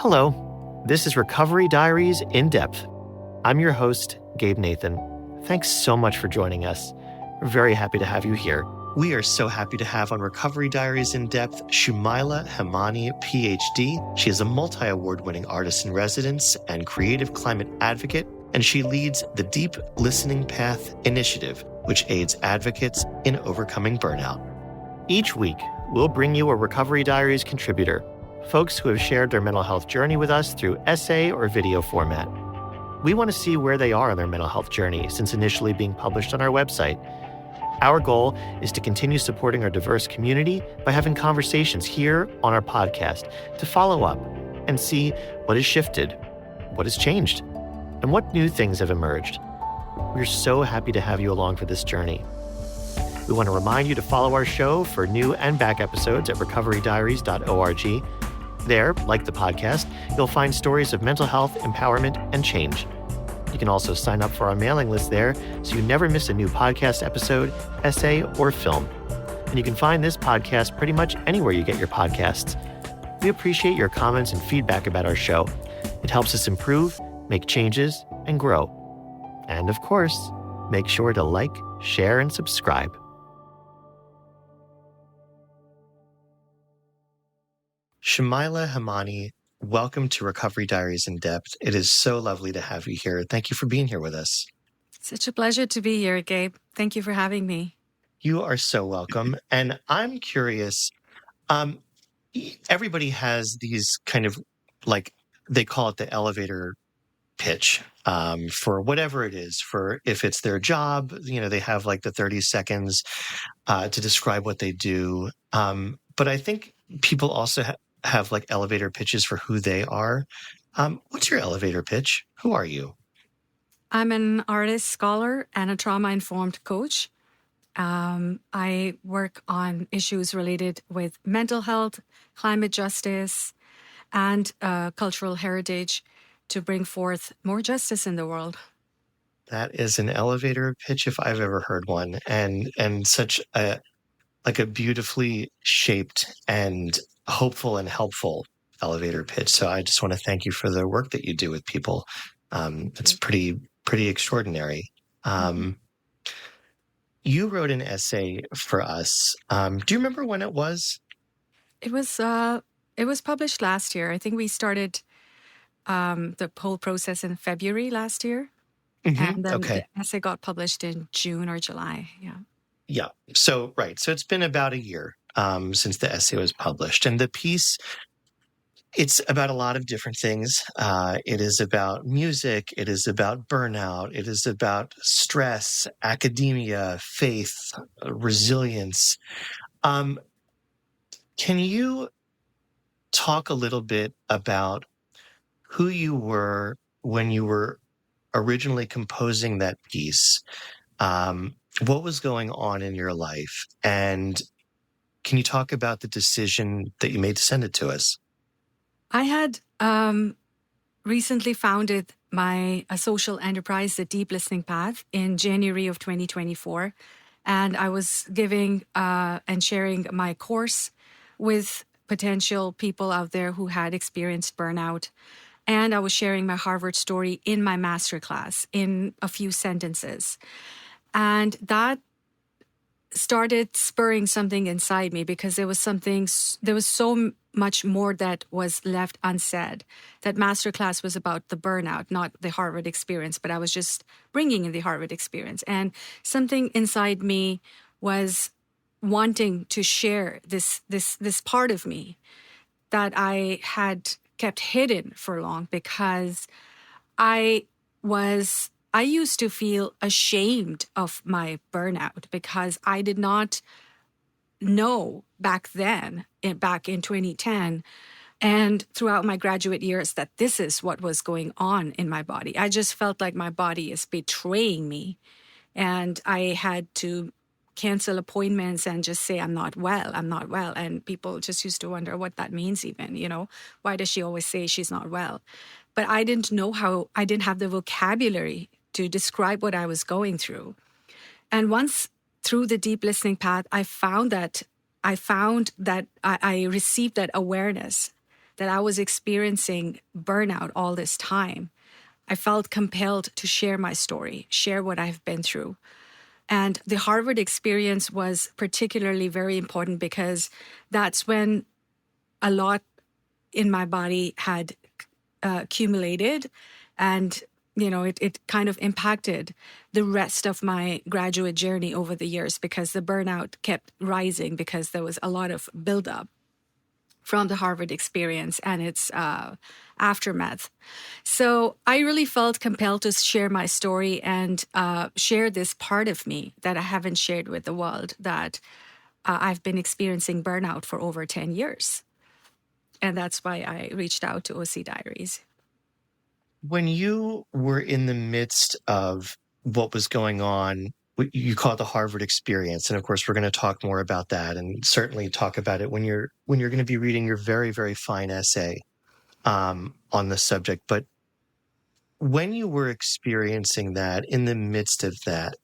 Hello, this is Recovery Diaries in Depth. I'm your host, Gabe Nathan. Thanks so much for joining us. We're very happy to have you here. We are so happy to have on Recovery Diaries in Depth Shumaila Hemani, PhD. She is a multi-award-winning artist in residence and creative climate advocate, and she leads the Deep Listening Path initiative, which aids advocates in overcoming burnout. Each week, we'll bring you a Recovery Diaries contributor, folks who have shared their mental health journey with us through essay or video format. We want to see where they are on their mental health journey since initially being published on our website. Our goal is to continue supporting our diverse community by having conversations here on our podcast to follow up and see what has shifted, what has changed, and what new things have emerged. We're so happy to have you along for this journey. We want to remind you to follow our show for new and back episodes at recoverydiaries.org. There, like the podcast, you'll find stories of mental health, empowerment, and change. You can also sign up for our mailing list there so you never miss a new podcast episode, essay, or film. And you can find this podcast pretty much anywhere you get your podcasts. We appreciate your comments and feedback about our show. It helps us improve, make changes, and grow. And of course, make sure to like, share, and subscribe. Shumaila Hemani, welcome to Recovery Diaries in Depth. It is so lovely to have you here. Thank you for being here with us. Such a pleasure to be here, Gabe. Thank you for having me. You are so welcome. And I'm curious, everybody has these kind of like, they call it the elevator pitch for whatever it is. For if it's their job, they have like the 30 seconds to describe what they do. But I think people also have like elevator pitches for who they are. What's your elevator pitch? Who are you? I'm an artist, scholar, and a trauma-informed coach. I work on issues related with mental health, climate justice, and cultural heritage to bring forth more justice in the world. That is an elevator pitch if I've ever heard one, and such a beautifully shaped and hopeful and helpful elevator pitch. So I just want to thank you for the work that you do with people. It's pretty extraordinary. You wrote an essay for us. Do you remember when it was? It was published last year. I think we started the whole process in February last year. Mm-hmm. And then Okay. the essay got published in June or July. Yeah. Yeah. So, right. So it's been about a year since the essay was published. And the piece, it's about a lot of different things. It is about music. It is about burnout. It is about stress, academia, faith, resilience. Can you talk a little bit about who you were when you were originally composing that piece? What was going on in your life? And can you talk about the decision that you made to send it to us? I had recently founded a social enterprise, the Deep Listening Path, in January of 2024. And I was giving and sharing my course with potential people out there who had experienced burnout. And I was sharing my Harvard story in my masterclass in a few sentences. And that started spurring something inside me because there was so much more that was left unsaid. That masterclass was about the burnout, not the Harvard experience, but I was just bringing in the Harvard experience. And something inside me was wanting to share this part of me that I had kept hidden for long because I used to feel ashamed of my burnout because I did not know back then, back in 2010, and throughout my graduate years, that this is what was going on in my body. I just felt like my body is betraying me. And I had to cancel appointments and just say, I'm not well. And people just used to wonder what that means even, why does she always say she's not well? But I didn't know I didn't have the vocabulary to describe what I was going through. And once through the deep listening path, I found that I received that awareness that I was experiencing burnout all this time, I felt compelled to share my story, share what I've been through. And the Harvard experience was particularly very important because that's when a lot in my body had accumulated, and it kind of impacted the rest of my graduate journey over the years, because the burnout kept rising because there was a lot of buildup from the Harvard experience and its aftermath. So I really felt compelled to share my story and share this part of me that I haven't shared with the world, that I've been experiencing burnout for over 10 years. And that's why I reached out to OC Diaries. When you were in the midst of what was going on, you call it the Harvard experience, and of course we're going to talk more about that, and certainly talk about it when you're going to be reading your very, very fine essay on the subject. But when you were experiencing that, in the midst of that,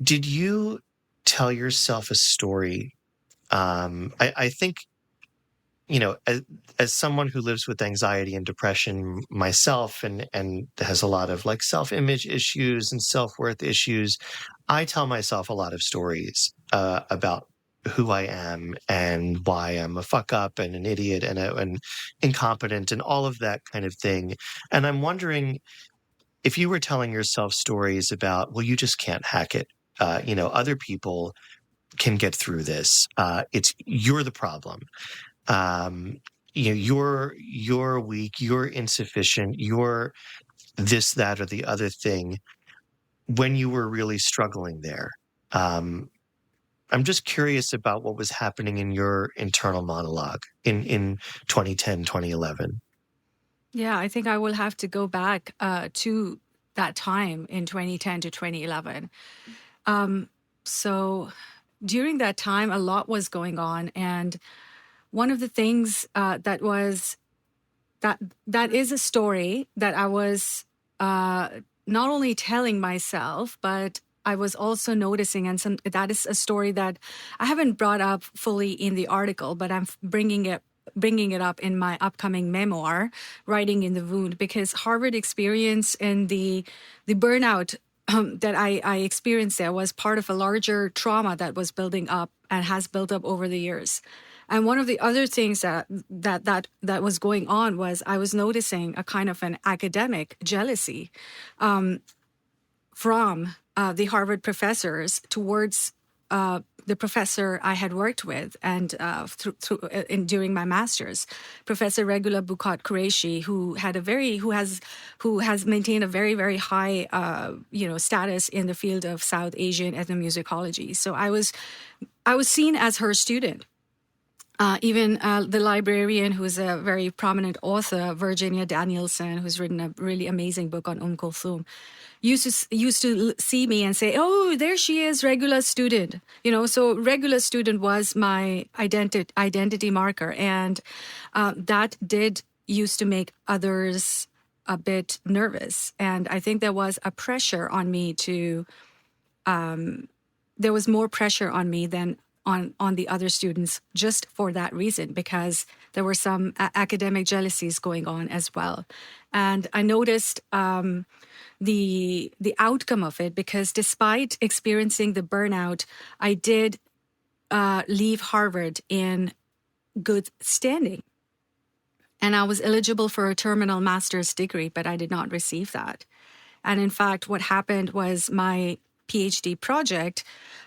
did you tell yourself a story? I think, as someone who lives with anxiety and depression myself, and has a lot of like self-image issues and self-worth issues, I tell myself a lot of stories about who I am and why I'm a fuck up and an idiot and incompetent and all of that kind of thing. And I'm wondering if you were telling yourself stories about, well, you just can't hack it. Other people can get through this. You're the problem. You're weak, you're insufficient, you're this, that, or the other thing, when you were really struggling there. I'm just curious about what was happening in your internal monologue in 2010, 2011. Yeah, I think I will have to go back to that time in 2010 to 2011. So during that time, a lot was going on. And one of the things that is a story that I was not only telling myself, but I was also noticing, and that is a story that I haven't brought up fully in the article, but I'm bringing it up in my upcoming memoir, Writing in the Wound, because Harvard experience and the burnout that I experienced there was part of a larger trauma that was building up and has built up over the years. And one of the other things that was going on was I was noticing a kind of an academic jealousy from the Harvard professors towards the professor I had worked with, and during my master's, Professor Regula Bukat Qureshi, who has maintained a very, very high status in the field of South Asian ethnomusicology. So I was seen as her student. Even the librarian, who's a very prominent author, Virginia Danielson, who's written a really amazing book on Kulthum, used to see me and say, "Oh, there she is, regular student." So regular student was my identity marker, and that did used to make others a bit nervous. And I think there was a pressure on me there was more pressure on me than on the other students, just for that reason, because there were some academic jealousies going on as well. And I noticed the outcome of it, because despite experiencing the burnout, I did leave Harvard in good standing. And I was eligible for a terminal master's degree, but I did not receive that. And in fact, what happened was my PhD project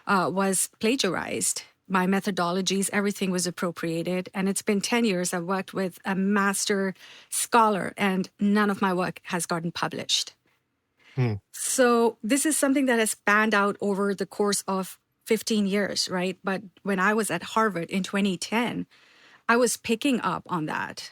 was plagiarized. My methodologies, everything was appropriated. And it's been 10 years I've worked with a master scholar, and none of my work has gotten published. So this is something that has spanned out over the course of 15 years, right? But when I was at Harvard in 2010, I was picking up on that.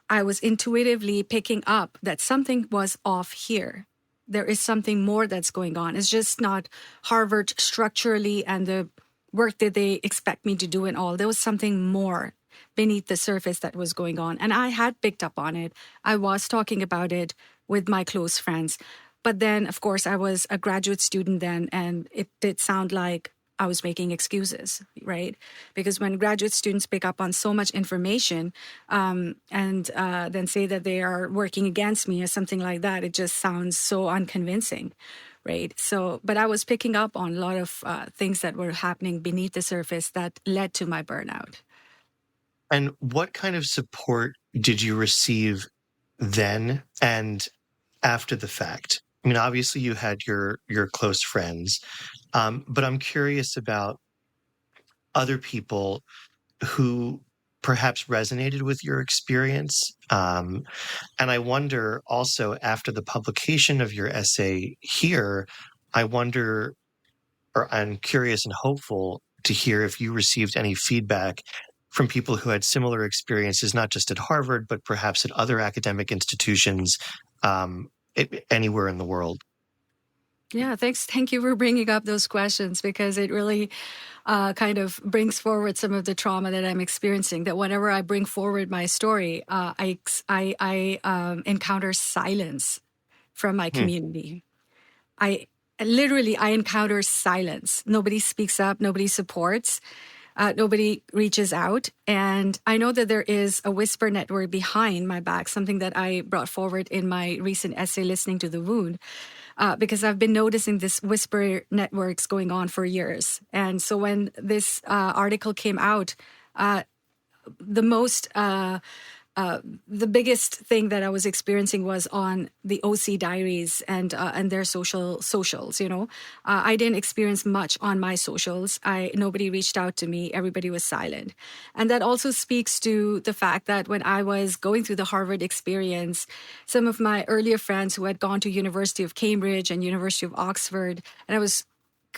I was intuitively picking up that something was off here. There is something more that's going on. It's just not Harvard structurally and the work that they expect me to do and all. There was something more beneath the surface that was going on. And I had picked up on it. I was talking about it with my close friends. But then, of course, I was a graduate student then, and it did sound like I was making excuses, right? Because when graduate students pick up on so much information and then say that they are working against me or something like that, it just sounds so unconvincing, right? So, but I was picking up on a lot of things that were happening beneath the surface that led to my burnout. And what kind of support did you receive then and after the fact? I mean, obviously you had your close friends, but I'm curious about other people who perhaps resonated with your experience. And I wonder also, after the publication of your essay here, I wonder, or I'm curious and hopeful to hear if you received any feedback from people who had similar experiences, not just at Harvard, but perhaps at other academic institutions anywhere in the world. Yeah, thanks. Thank you for bringing up those questions, because it really kind of brings forward some of the trauma that I'm experiencing. That whenever I bring forward my story, I encounter silence from my community. I encounter silence. Nobody speaks up. Nobody supports. Nobody reaches out. And I know that there is a whisper network behind my back, something that I brought forward in my recent essay, Listening to the Wound. Because I've been noticing this whisper networks going on for years. And so when this article came out, the biggest thing that I was experiencing was on the OC diaries and their socials. I didn't experience much on my socials. Nobody reached out to me. Everybody was silent, and that also speaks to the fact that when I was going through the Harvard experience, some of my earlier friends who had gone to University of Cambridge and University of Oxford, and I was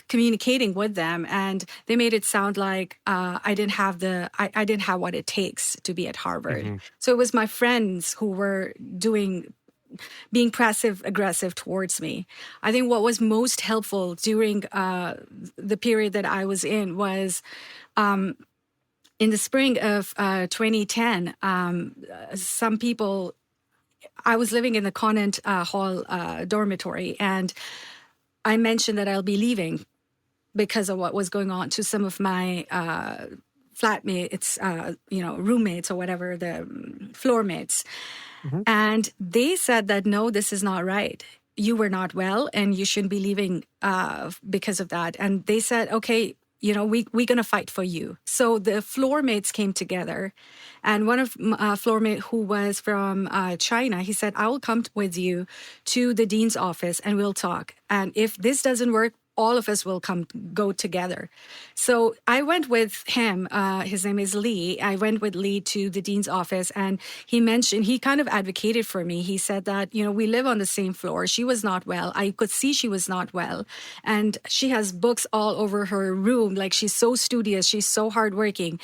communicating with them, and they made it sound like I didn't have what it takes to be at Harvard. So it was my friends who were being passive aggressive towards me. I think what was most helpful during the period that I was in was in the spring of 2010. Some people, I was living in the Conant Hall dormitory, and I mentioned that I'll be leaving because of what was going on to some of my flatmates, roommates or whatever, the floor mates. And they said that, no, this is not right. You were not well and you shouldn't be leaving because of that. And they said, okay, we're going to fight for you. So the floor mates came together, and one of my floor mate who was from China, he said, I will come with you to the dean's office and we'll talk. And if this doesn't work, all of us will go together. So I went with him. His name is Lee. I went with Lee to the dean's office, and he kind of advocated for me. He said that, we live on the same floor. She was not well. I could see she was not well. And she has books all over her room. Like, she's so studious. She's so hardworking.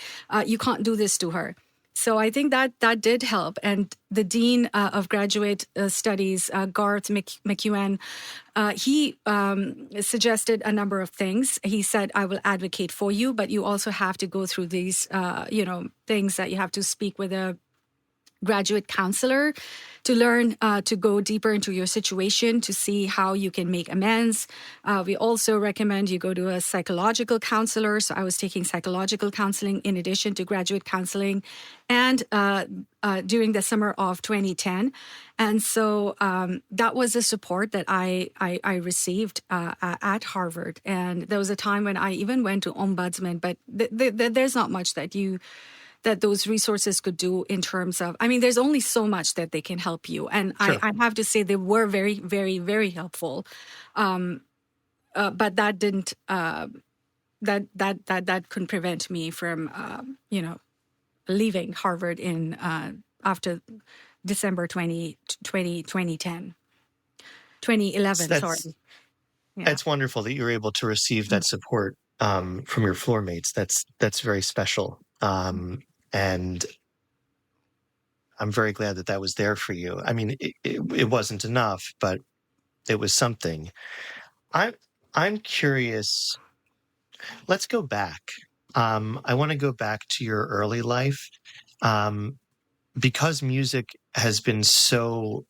You can't do this to her. So I think that did help. And the Dean of Graduate Studies, Garth McEwen, he suggested a number of things. He said, I will advocate for you, but you also have to go through these, things that you have to speak with a graduate counselor to learn to go deeper into your situation, to see how you can make amends. We also recommend you go to a psychological counselor. So I was taking psychological counseling in addition to graduate counseling, and during the summer of 2010. And so that was the support that I received at Harvard. And there was a time when I even went to ombudsman, but there's not much that those resources could do in terms of, there's only so much that they can help you. And sure. I have to say they were very, very, very helpful. But that didn't, that couldn't prevent me from, leaving Harvard after December 2011, sorry. Yeah. It's wonderful that you were able to receive that support from your floor mates. That's very special. And I'm very glad that was there for you. It wasn't enough, but it was something. I'm curious. Let's go back. I want to go back to your early life, because music has been so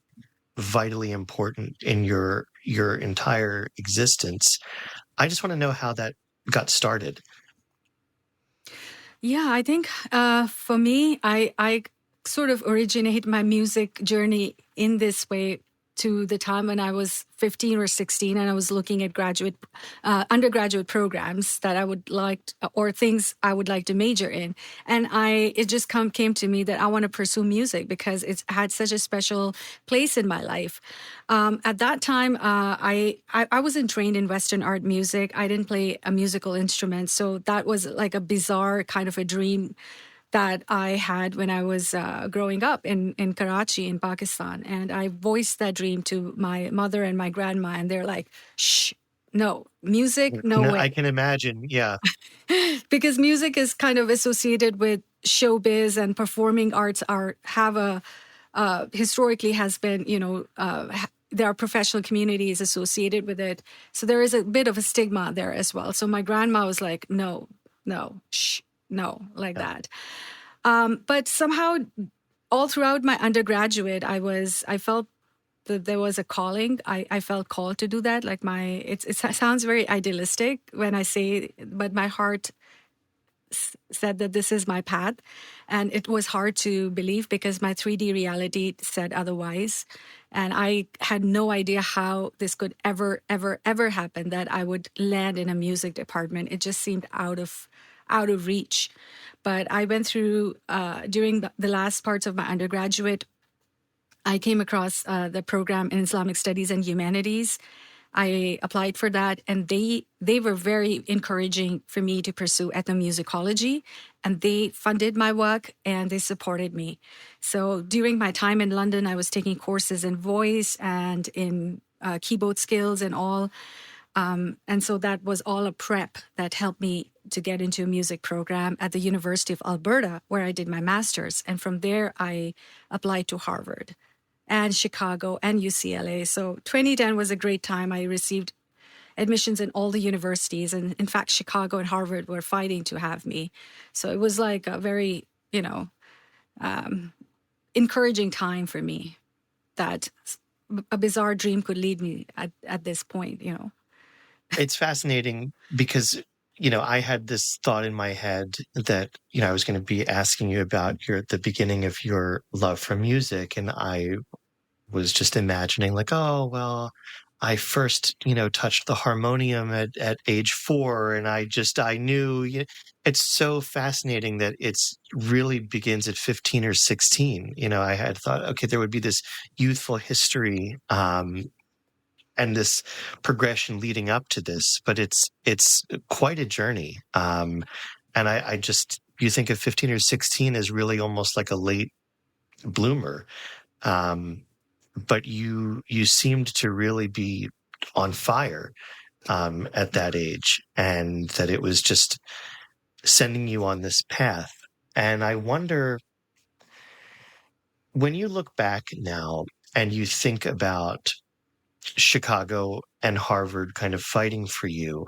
vitally important in your entire existence. I just want to know how that got started? Yeah, I think for me, I sort of originate my music journey in this way to the time when I was 15 or 16 and I was looking at undergraduate programs that I would like or things I would like to major in. And it just came to me that I want to pursue music because it's had such a special place in my life. At that time, I wasn't trained in Western art music. I didn't play a musical instrument. So that was like a bizarre kind of a dream that I had when I was growing up in Karachi, in Pakistan. And I voiced that dream to my mother and my grandma, and they're like, shh, no, music, no I way. can imagine. Yeah. Because music is kind of associated with showbiz, and performing arts historically has been, there are professional communities associated with it. So there is a bit of a stigma there as well. So my grandma was like, no, shh, no, like that. But somehow, all throughout my undergraduate, I felt that there was a calling. I felt called to do that. Like it sounds very idealistic when I say, but my heart said that this is my path, and it was hard to believe because my 3D reality said otherwise, and I had no idea how this could ever happen, that I would land in a music department. It just seemed out of reach. But I went through during the last parts of my undergraduate, I came across the program in Islamic Studies and Humanities. I applied for that, and they were very encouraging for me to pursue ethnomusicology, and they funded my work and they supported me. So during my time in London, I was taking courses in voice and in keyboard skills and all. And so that was all a prep that helped me to get into a music program at the University of Alberta, where I did my master's. And from there, I applied to Harvard and Chicago and UCLA. So 2010 was a great time. I received admissions in all the universities. And in fact, Chicago and Harvard were fighting to have me. So it was like a very, encouraging time for me that a bizarre dream could lead me at this point, It's fascinating because, I had this thought in my head that, I was going to be asking you about the beginning of your love for music. And I was just imagining like, oh, well, I first, touched the harmonium at age 4. And I knew it's so fascinating that it's really begins at 15 or 16. I had thought, okay, there would be this youthful history, and this progression leading up to this, but it's quite a journey. And you think of 15 or 16 as really almost like a late bloomer. But you seemed to really be on fire at that age, and that it was just sending you on this path. And I wonder, when you look back now and you think about Chicago and Harvard kind of fighting for you,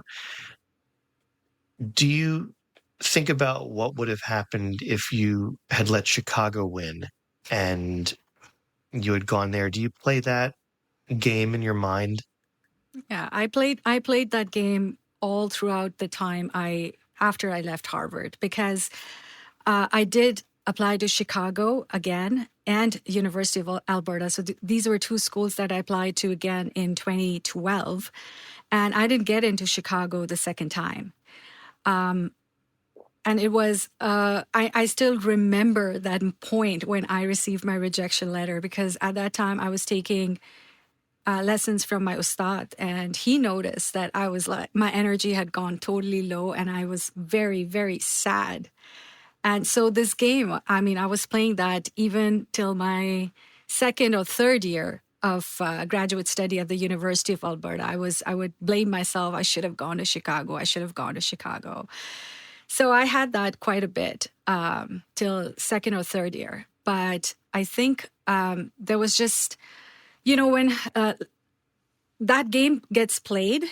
do you think about what would have happened if you had let Chicago win and you had gone there? Do you play that game in your mind? Yeah, I played that game all throughout the time after I left Harvard, because I did apply to Chicago again and University of Alberta. So these were two schools that I applied to again in 2012, and I didn't get into Chicago the second time. And it was, I still remember that point when I received my rejection letter, because at that time I was taking lessons from my ustad, and he noticed that I was like, my energy had gone totally low and I was very, very sad. And so this game, I was playing that even till my second or third year of graduate study at the University of Alberta. I would blame myself. I should have gone to Chicago. I should have gone to Chicago. So I had that quite a bit till second or third year. But I think there was just, when that game gets played,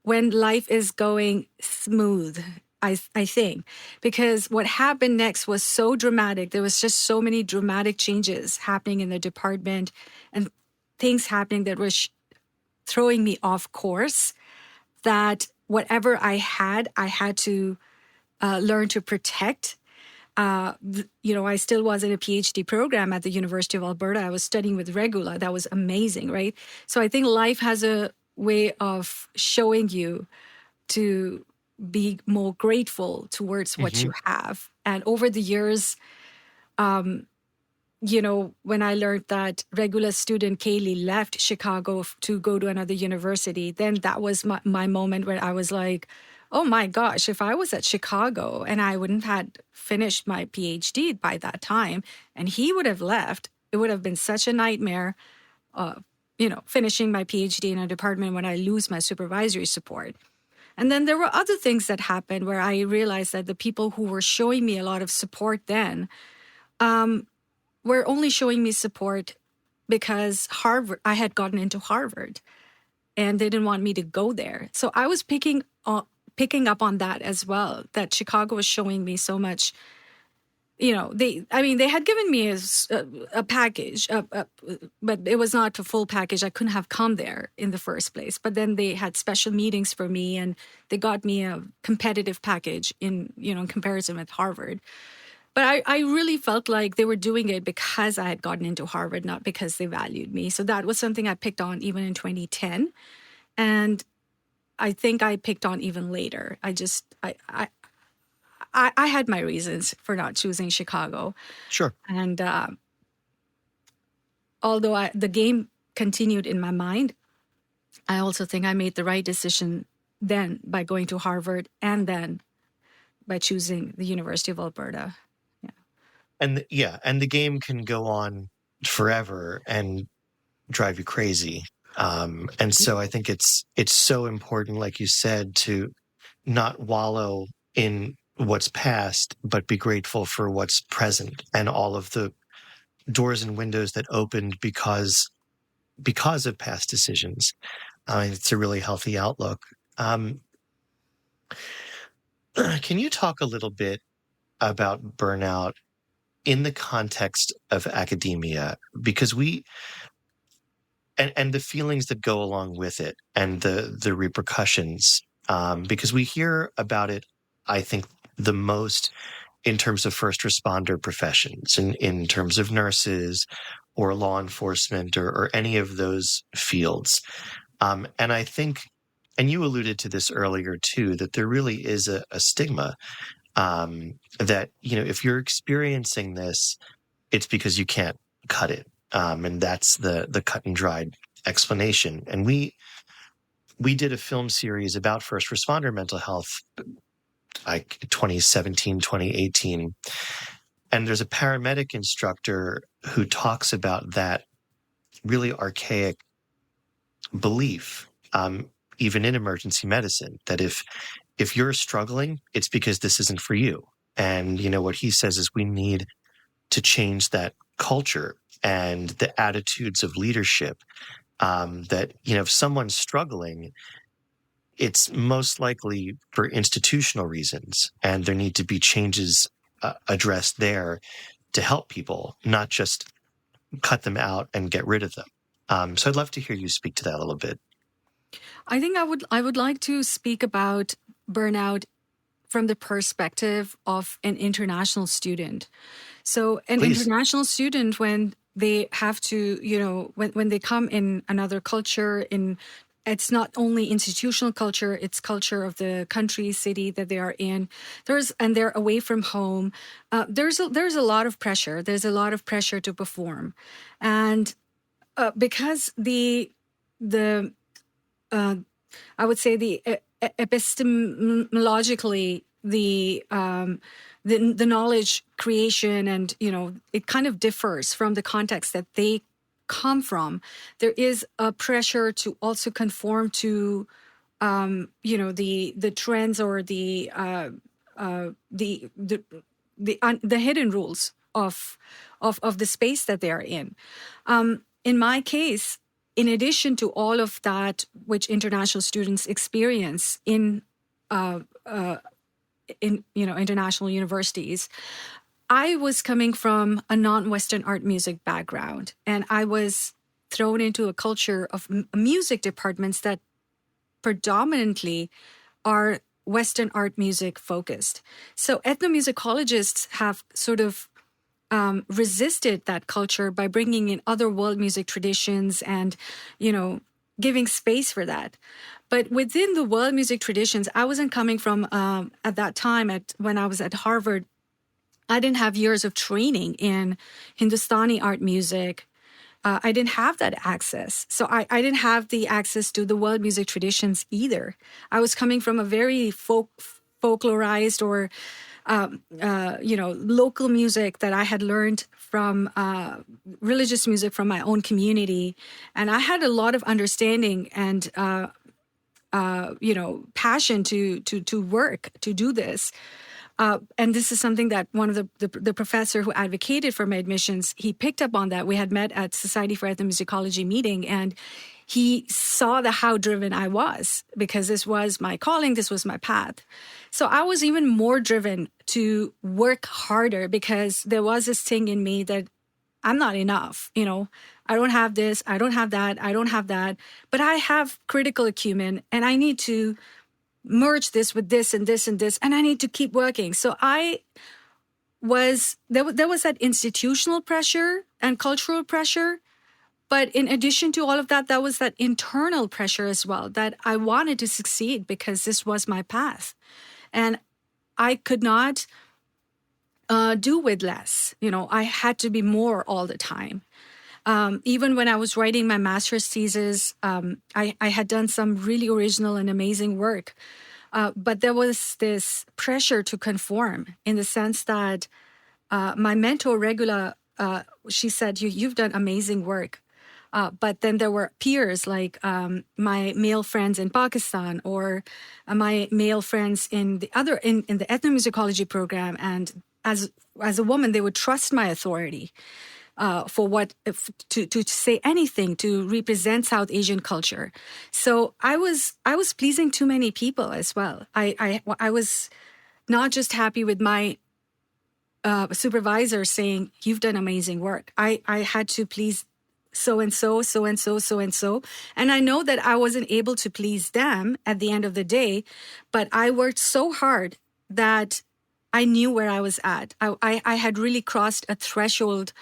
when life is going smooth, I think, because what happened next was so dramatic. There was just so many dramatic changes happening in the department and things happening that were throwing me off course, that whatever I had to learn to protect. I still was in a PhD program at the University of Alberta. I was studying with Regula. That was amazing, right? So I think life has a way of showing you to be more grateful towards what you have. And over the years, when I learned that regular student Kaylee left Chicago to go to another university, then that was my moment where I was like, oh my gosh, if I was at Chicago and I wouldn't have had finished my PhD by that time and he would have left, it would have been such a nightmare, finishing my PhD in a department when I lose my supervisory support. And then there were other things that happened where I realized that the people who were showing me a lot of support then were only showing me support because I had gotten into Harvard and they didn't want me to go there. So I was picking up on that as well, that Chicago was showing me so much. They had given me a package, but it was not a full package. I couldn't have come there in the first place. But then they had special meetings for me and they got me a competitive package in comparison with Harvard. But I really felt like they were doing it because I had gotten into Harvard, not because they valued me. So that was something I picked on even in 2010. And I think I picked on even later. I had my reasons for not choosing Chicago. Sure. And although the game continued in my mind, I also think I made the right decision then by going to Harvard and then by choosing the University of Alberta. And the game can go on forever and drive you crazy. And so I think it's so important, like you said, to not wallow in what's past, but be grateful for what's present and all of the doors and windows that opened because of past decisions. It's a really healthy outlook. Can you talk a little bit about burnout in the context of academia? Because and the feelings that go along with it and the repercussions, because we hear about it, I think, the most in terms of first responder professions, in terms of nurses or law enforcement or any of those fields. And I think, and you alluded to this earlier too, that there really is a stigma that, if you're experiencing this, it's because you can't cut it. And that's the cut and dried explanation. And we did a film series about first responder mental health, like 2017, 2018. And there's a paramedic instructor who talks about that really archaic belief, even in emergency medicine, that if you're struggling, it's because this isn't for you. And, what he says is we need to change that culture and the attitudes of leadership, that, if someone's struggling, it's most likely for institutional reasons, and there need to be changes addressed there to help people, not just cut them out and get rid of them. So I'd love to hear you speak to that a little bit. I think I would like to speak about burnout from the perspective of an international student. So Please. International student, when they have to, when they come in another culture, it's not only institutional culture, it's culture of the country, city that they are in. And they're away from home. There's a lot of pressure. There's a lot of pressure to perform. And because I would say the epistemologically, the knowledge creation and, it kind of differs from the context that they come from. There is a pressure to also conform to, the trends or the hidden rules of the space that they are in. In my case, in addition to all of that which international students experience in international universities, I was coming from a non-Western art music background, and I was thrown into a culture of music departments that predominantly are Western art music focused. So ethnomusicologists have sort of resisted that culture by bringing in other world music traditions and, giving space for that. But within the world music traditions, I wasn't coming from, at that time, when I was at Harvard, I didn't have years of training in Hindustani art music. I didn't have that access. So I didn't have the access to the world music traditions either. I was coming from a very folklorized or, local music that I had learned from religious music from my own community. And I had a lot of understanding and, passion to work, to do this. And this is something that one of the professor who advocated for my admissions, he picked up on that. We had met at Society for Ethnomusicology meeting, and he saw how driven I was, because this was my calling, this was my path. So I was even more driven to work harder, because there was this thing in me that I'm not enough. I don't have this, I don't have that, I don't have that, but I have critical acumen, and I need to merge this with this and this and this, and I need to keep working. So there was that institutional pressure and cultural pressure. But in addition to all of that, there was that internal pressure as well, that I wanted to succeed because this was my path. And I could not do with less. I had to be more all the time. Even when I was writing my master's thesis, I had done some really original and amazing work. But there was this pressure to conform, in the sense that my mentor, Regula, she said, you've done amazing work. But then there were peers like my male friends in Pakistan, or my male friends in the ethnomusicology program. And as a woman, they would trust my authority to say anything to represent South Asian culture. So I was pleasing too many people as well. I was not just happy with my supervisor saying, you've done amazing work. I had to please so and so, so and so, so and so. And I know that I wasn't able to please them at the end of the day, but I worked so hard that I knew where I was at. I had really crossed a threshold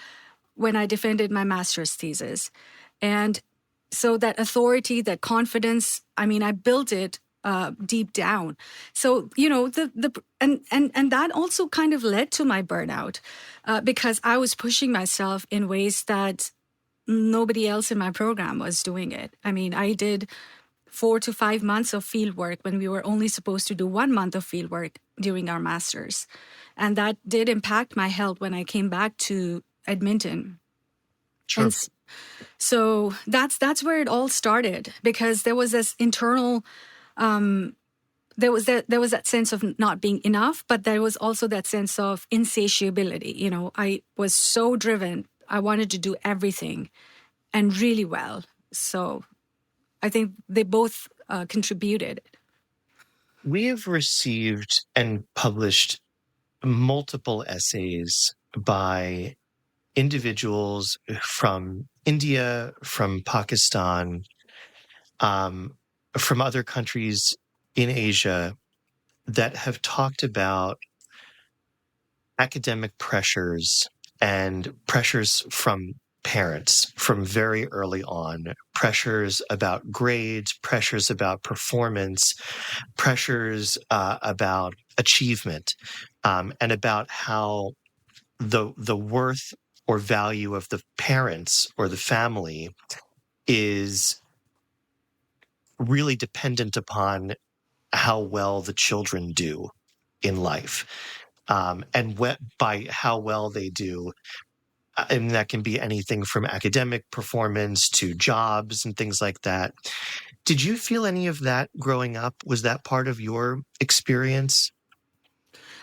when I defended my master's thesis. And so that authority, that confidence, I built it deep down. So, and that also kind of led to my burnout, because I was pushing myself in ways that nobody else in my program was doing it. I did 4 to 5 months of field work when we were only supposed to do 1 month of field work during our master's. And that did impact my health when I came back to Edmonton. Sure. And so that's where it all started, because there was this internal, there was that sense of not being enough, but there was also that sense of insatiability. I was so driven. I wanted to do everything and really well. So I think they both contributed. We have received and published multiple essays by individuals from India, from Pakistan, from other countries in Asia, that have talked about academic pressures and pressures from parents from very early on, pressures about grades, pressures about performance, pressures about achievement, and about how the worth or value of the parents or the family is really dependent upon how well the children do in life. And by how well they do, and that can be anything from academic performance to jobs and things like that. Did you feel any of that growing up? Was that part of your experience?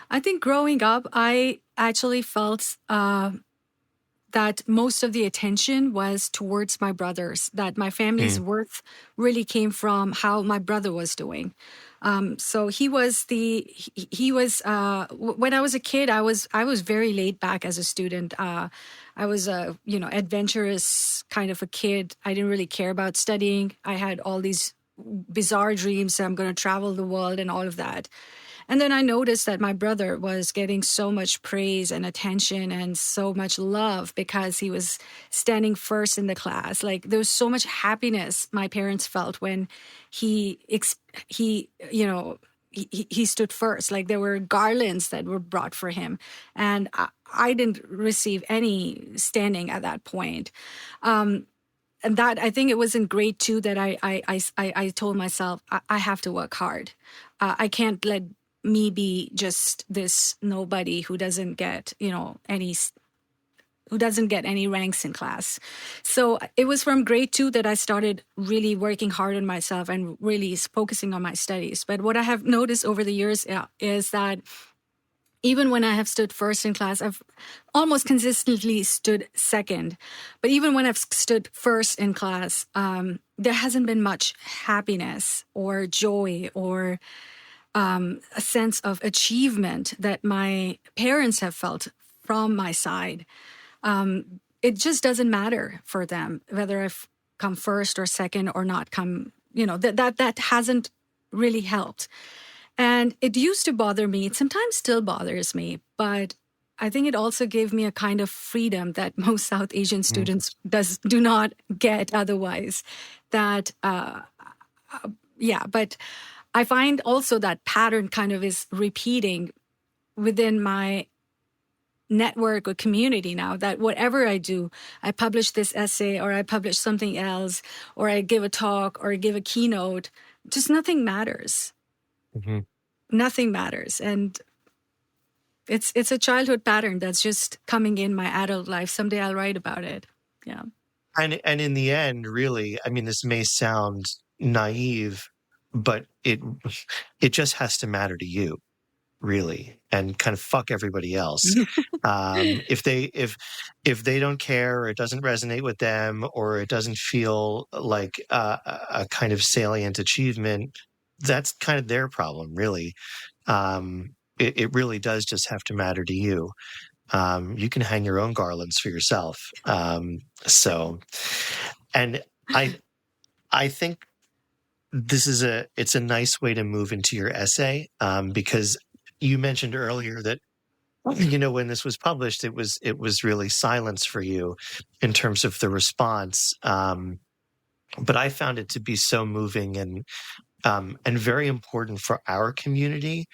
I think growing up, I actually felt that most of the attention was towards my brothers, that my family's worth really came from how my brother was doing. So he was when I was a kid, I was very laid back as a student. I was a, adventurous kind of a kid. I didn't really care about studying. I had all these bizarre dreams that I'm going to travel the world and all of that. And then I noticed that my brother was getting so much praise and attention and so much love because he was standing first in the class. Like there was so much happiness my parents felt when he he stood first. Like there were garlands that were brought for him, and I didn't receive any standing at that point. And that, I think it was in grade 2 that I told myself I have to work hard. I can't let me be just this nobody who doesn't get any ranks in class. So it was from grade 2 that I started really working hard on myself and really focusing on my studies. But what I have noticed over the years is that even when I have stood first in class, I've almost consistently stood second. But even when I've stood first in class, there hasn't been much happiness or joy or a sense of achievement that my parents have felt from my side. It just doesn't matter for them whether I've come first or second or not come, that hasn't really helped. And it used to bother me. It sometimes still bothers me, but I think it also gave me a kind of freedom that most South Asian students do not get otherwise. But I find also that pattern kind of is repeating within my network or community now, that whatever I do, I publish this essay or I publish something else or I give a talk or I give a keynote, just nothing matters. Mm-hmm. Nothing matters. And it's a childhood pattern that's just coming in my adult life. Someday I'll write about it. Yeah. And in the end, really, I mean, this may sound naive, but it just has to matter to you, really, and kind of fuck everybody else. If they don't care, or it doesn't resonate with them, or it doesn't feel like a kind of salient achievement, that's kind of their problem, really. It really does just have to matter to you. You can hang your own garlands for yourself. And I think it's a nice way to move into your essay, because you mentioned earlier that, when this was published, it was really silence for you in terms of the response. But I found it to be so moving and very important for our community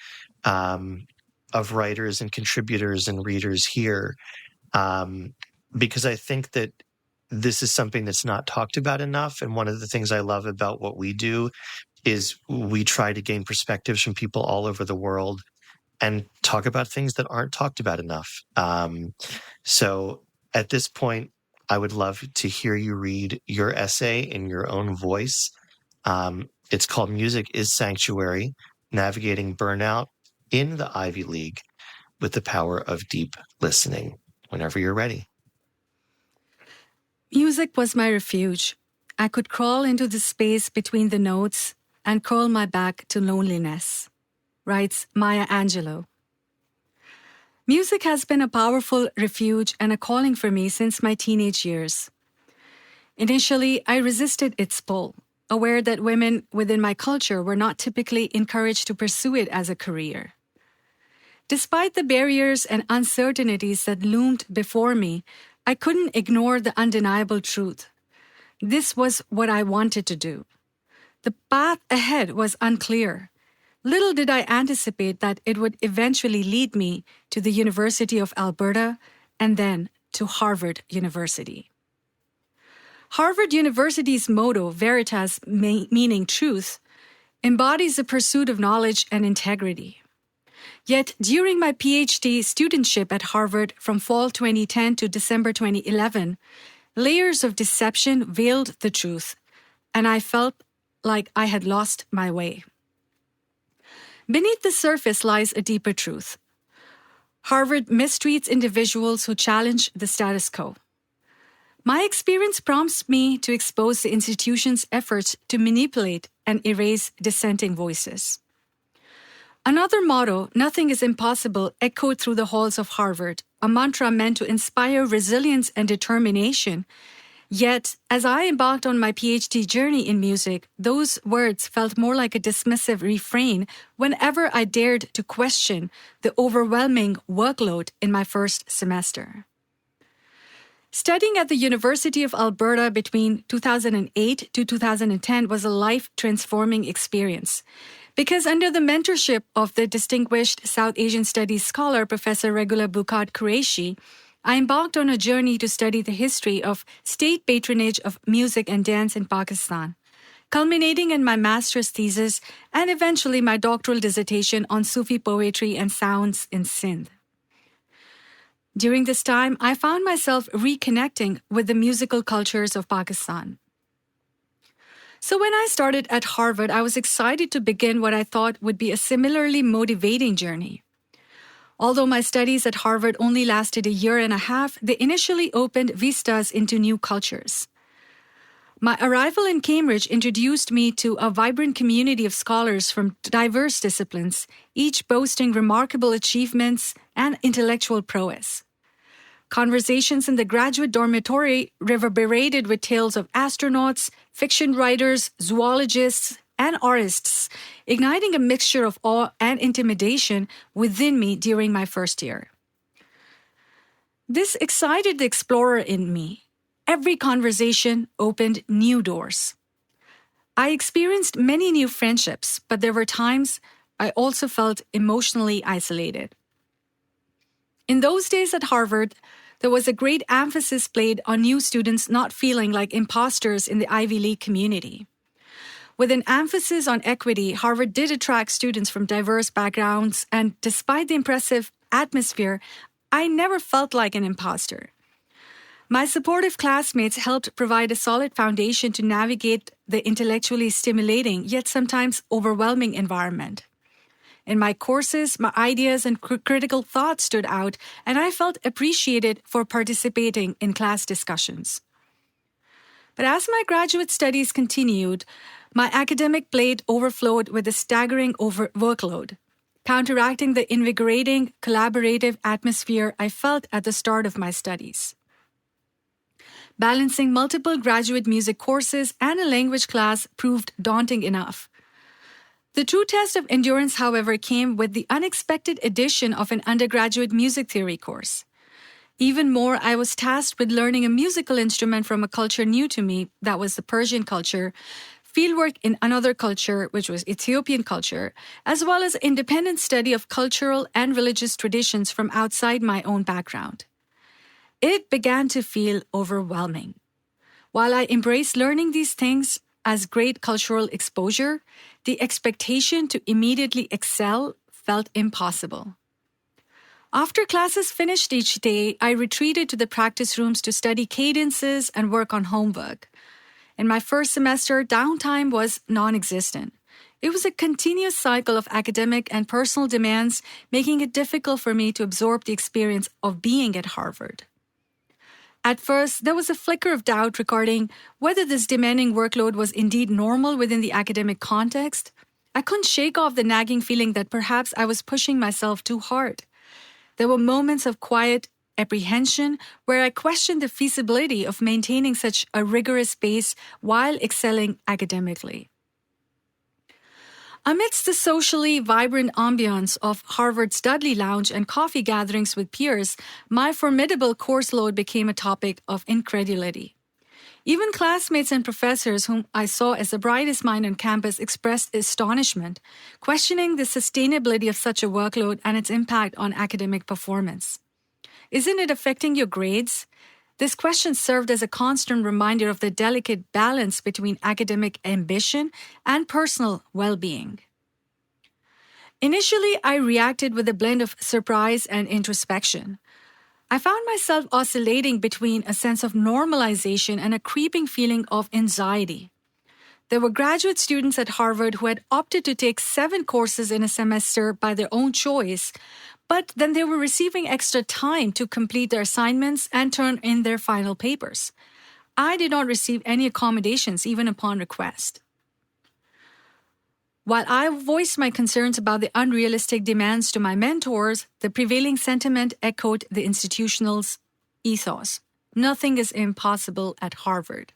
of writers and contributors and readers here, because I think that this is something that's not talked about enough. And one of the things I love about what we do is we try to gain perspectives from people all over the world and talk about things that aren't talked about enough. So at this point, I would love to hear you read your essay in your own voice. It's called Music is Sanctuary, Navigating Burnout in the Ivy League with the Power of Deep Listening. Whenever you're ready. Music was my refuge. I could crawl into the space between the notes and curl my back to loneliness, writes Maya Angelou. Music has been a powerful refuge and a calling for me since my teenage years. Initially, I resisted its pull, aware that women within my culture were not typically encouraged to pursue it as a career. Despite the barriers and uncertainties that loomed before me, I couldn't ignore the undeniable truth. This was what I wanted to do. The path ahead was unclear. Little did I anticipate that it would eventually lead me to the University of Alberta and then to Harvard University. Harvard University's motto, Veritas, meaning truth, embodies the pursuit of knowledge and integrity. Yet, during my PhD studentship at Harvard from fall 2010 to December 2011, layers of deception veiled the truth, and I felt like I had lost my way. Beneath the surface lies a deeper truth. Harvard mistreats individuals who challenge the status quo. My experience prompts me to expose the institution's efforts to manipulate and erase dissenting voices. Another motto, "Nothing is impossible," echoed through the halls of Harvard, a mantra meant to inspire resilience and determination, Yet, as I embarked on my PhD journey in music, those words felt more like a dismissive refrain whenever I dared to question the overwhelming workload in my first semester. Studying at the University of Alberta between 2008 to 2010 was a life-transforming experience because under the mentorship of the distinguished South Asian Studies scholar Professor Regula Bukat Qureshi, I embarked on a journey to study the history of state patronage of music and dance in Pakistan, culminating in my master's thesis and eventually my doctoral dissertation on Sufi poetry and sounds in Sindh. During this time, I found myself reconnecting with the musical cultures of Pakistan. So when I started at Harvard, I was excited to begin what I thought would be a similarly motivating journey. Although my studies at Harvard only lasted a year and a half, they initially opened vistas into new cultures. My arrival in Cambridge introduced me to a vibrant community of scholars from diverse disciplines, each boasting remarkable achievements and intellectual prowess. Conversations in the graduate dormitory reverberated with tales of astronauts, fiction writers, zoologists, and artists, igniting a mixture of awe and intimidation within me during my first year. This excited the explorer in me. Every conversation opened new doors. I experienced many new friendships, but there were times I also felt emotionally isolated. In those days at Harvard, there was a great emphasis placed on new students not feeling like imposters in the Ivy League community. With an emphasis on equity, Harvard did attract students from diverse backgrounds, and despite the impressive atmosphere, I never felt like an imposter. My supportive classmates helped provide a solid foundation to navigate the intellectually stimulating, yet sometimes overwhelming environment. In my courses, my ideas and critical thoughts stood out, and I felt appreciated for participating in class discussions. But as my graduate studies continued, my academic plate overflowed with a staggering workload, counteracting the invigorating, collaborative atmosphere I felt at the start of my studies. Balancing multiple graduate music courses and a language class proved daunting enough. The true test of endurance, however, came with the unexpected addition of an undergraduate music theory course. Even more, I was tasked with learning a musical instrument from a culture new to me, that was the Persian culture, fieldwork in another culture, which was Ethiopian culture, as well as independent study of cultural and religious traditions from outside my own background. It began to feel overwhelming. While I embraced learning these things as great cultural exposure, the expectation to immediately excel felt impossible. After classes finished each day, I retreated to the practice rooms to study cadences and work on homework. In my first semester, downtime was non-existent. It was a continuous cycle of academic and personal demands, making it difficult for me to absorb the experience of being at Harvard. At first, there was a flicker of doubt regarding whether this demanding workload was indeed normal within the academic context. I couldn't shake off the nagging feeling that perhaps I was pushing myself too hard. There were moments of quiet apprehension where I questioned the feasibility of maintaining such a rigorous pace while excelling academically. Amidst the socially vibrant ambiance of Harvard's Dudley Lounge and coffee gatherings with peers, my formidable course load became a topic of incredulity. Even classmates and professors whom I saw as the brightest mind on campus expressed astonishment, questioning the sustainability of such a workload and its impact on academic performance. Isn't it affecting your grades? This question served as a constant reminder of the delicate balance between academic ambition and personal well-being. Initially, I reacted with a blend of surprise and introspection. I found myself oscillating between a sense of normalization and a creeping feeling of anxiety. There were graduate students at Harvard who had opted to take 7 courses in a semester by their own choice, but then they were receiving extra time to complete their assignments and turn in their final papers. I did not receive any accommodations even upon request. While I voiced my concerns about the unrealistic demands to my mentors, the prevailing sentiment echoed the institutional's ethos. Nothing is impossible at Harvard.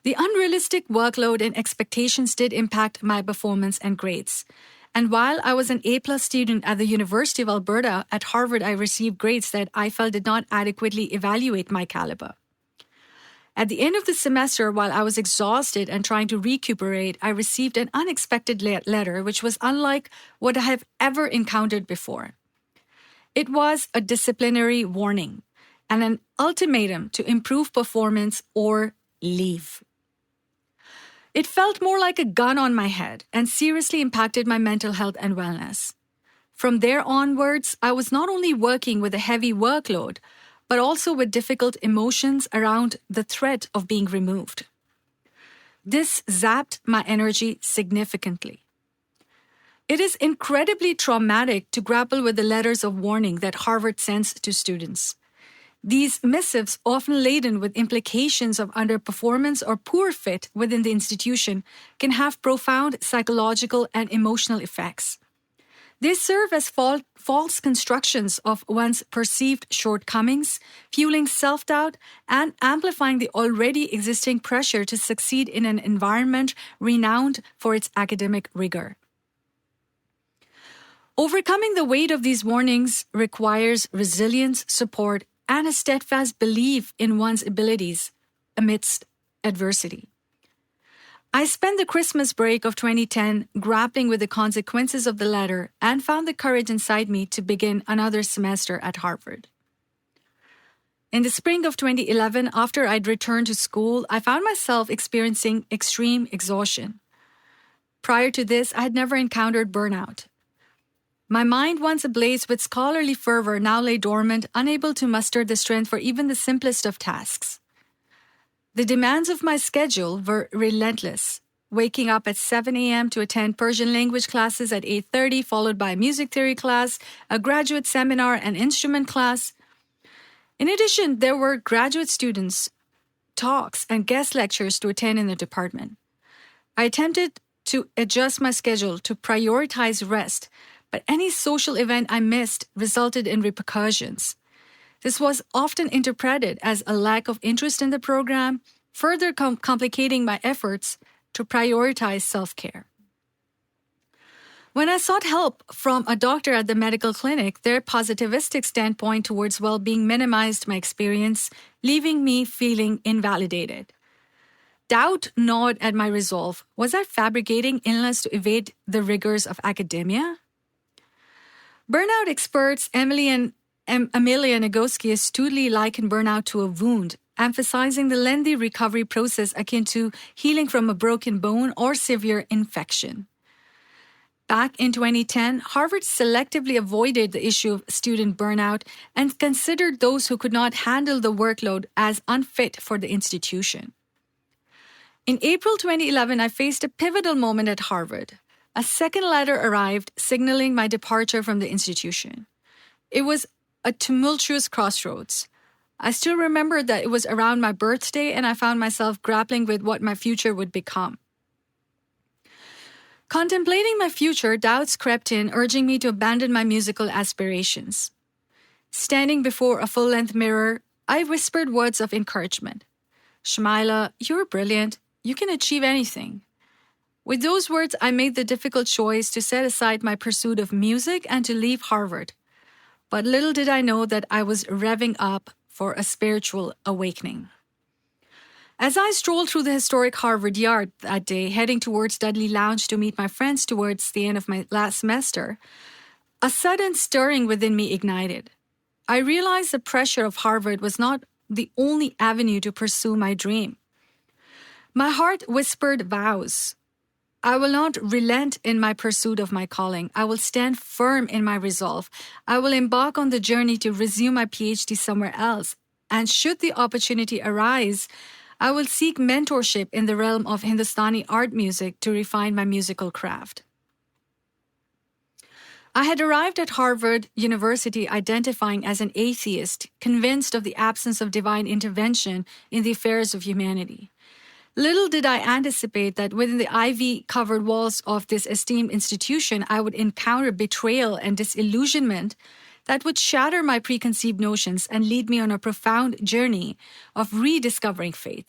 The unrealistic workload and expectations did impact my performance and grades. And while I was an A+ student at the University of Alberta, at Harvard I received grades that I felt did not adequately evaluate my caliber. At the end of the semester, while I was exhausted and trying to recuperate, I received an unexpected letter which was unlike what I have ever encountered before. It was a disciplinary warning and an ultimatum to improve performance or leave. It felt more like a gun on my head and seriously impacted my mental health and wellness. From there onwards, I was not only working with a heavy workload, but also with difficult emotions around the threat of being removed. This zapped my energy significantly. It is incredibly traumatic to grapple with the letters of warning that Harvard sends to students. These missives, often laden with implications of underperformance or poor fit within the institution, can have profound psychological and emotional effects. They serve as false constructions of one's perceived shortcomings, fueling self-doubt and amplifying the already existing pressure to succeed in an environment renowned for its academic rigor. Overcoming the weight of these warnings requires resilience, support, and a steadfast belief in one's abilities amidst adversity. I spent the Christmas break of 2010 grappling with the consequences of the letter and found the courage inside me to begin another semester at Harvard. In the spring of 2011, after I'd returned to school, I found myself experiencing extreme exhaustion. Prior to this, I had never encountered burnout. My mind, once ablaze with scholarly fervor, now lay dormant, unable to muster the strength for even the simplest of tasks. The demands of my schedule were relentless, waking up at 7 a.m. to attend Persian language classes at 8:30, followed by a music theory class, a graduate seminar, and instrument class. In addition, there were graduate students, talks, and guest lectures to attend in the department. I attempted to adjust my schedule to prioritize rest, but any social event I missed resulted in repercussions. This was often interpreted as a lack of interest in the program, further complicating my efforts to prioritize self-care. When I sought help from a doctor at the medical clinic, their positivistic standpoint towards well-being minimized my experience, leaving me feeling invalidated. Doubt gnawed at my resolve. Was I fabricating illness to evade the rigors of academia? Burnout experts Amelia Nagoski astutely liken burnout to a wound, emphasizing the lengthy recovery process akin to healing from a broken bone or severe infection. Back in 2010, Harvard selectively avoided the issue of student burnout and considered those who could not handle the workload as unfit for the institution. In April 2011, I faced a pivotal moment at Harvard. A second letter arrived, signaling my departure from the institution. It was a tumultuous crossroads. I still remember that it was around my birthday, and I found myself grappling with what my future would become. Contemplating my future, doubts crept in, urging me to abandon my musical aspirations. Standing before a full-length mirror, I whispered words of encouragement. "Shumaila, you're brilliant. You can achieve anything." With those words, I made the difficult choice to set aside my pursuit of music and to leave Harvard. But little did I know that I was revving up for a spiritual awakening. As I strolled through the historic Harvard yard that day, heading towards Dudley Lounge to meet my friends towards the end of my last semester, a sudden stirring within me ignited. I realized the pressure of Harvard was not the only avenue to pursue my dream. My heart whispered vows. I will not relent in my pursuit of my calling. I will stand firm in my resolve. I will embark on the journey to resume my PhD somewhere else. And should the opportunity arise, I will seek mentorship in the realm of Hindustani art music to refine my musical craft. I had arrived at Harvard University identifying as an atheist, convinced of the absence of divine intervention in the affairs of humanity. Little did I anticipate that within the ivy-covered walls of this esteemed institution, I would encounter betrayal and disillusionment that would shatter my preconceived notions and lead me on a profound journey of rediscovering faith.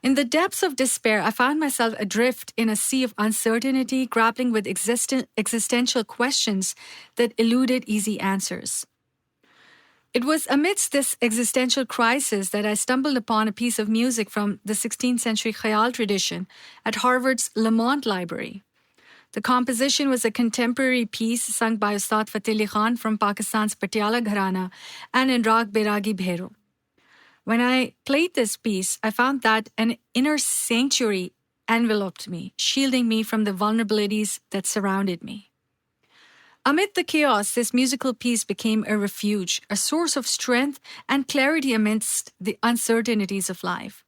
In the depths of despair, I found myself adrift in a sea of uncertainty, grappling with existential questions that eluded easy answers. It was amidst this existential crisis that I stumbled upon a piece of music from the 16th century Khayal tradition at Harvard's Lamont Library. The composition was a contemporary piece sung by Ustad Fateh Ali Khan from Pakistan's Patiala Gharana and in Rag Bairagi Bhero. When I played this piece, I found that an inner sanctuary enveloped me, shielding me from the vulnerabilities that surrounded me. Amid the chaos, this musical piece became a refuge, a source of strength and clarity amidst the uncertainties of life.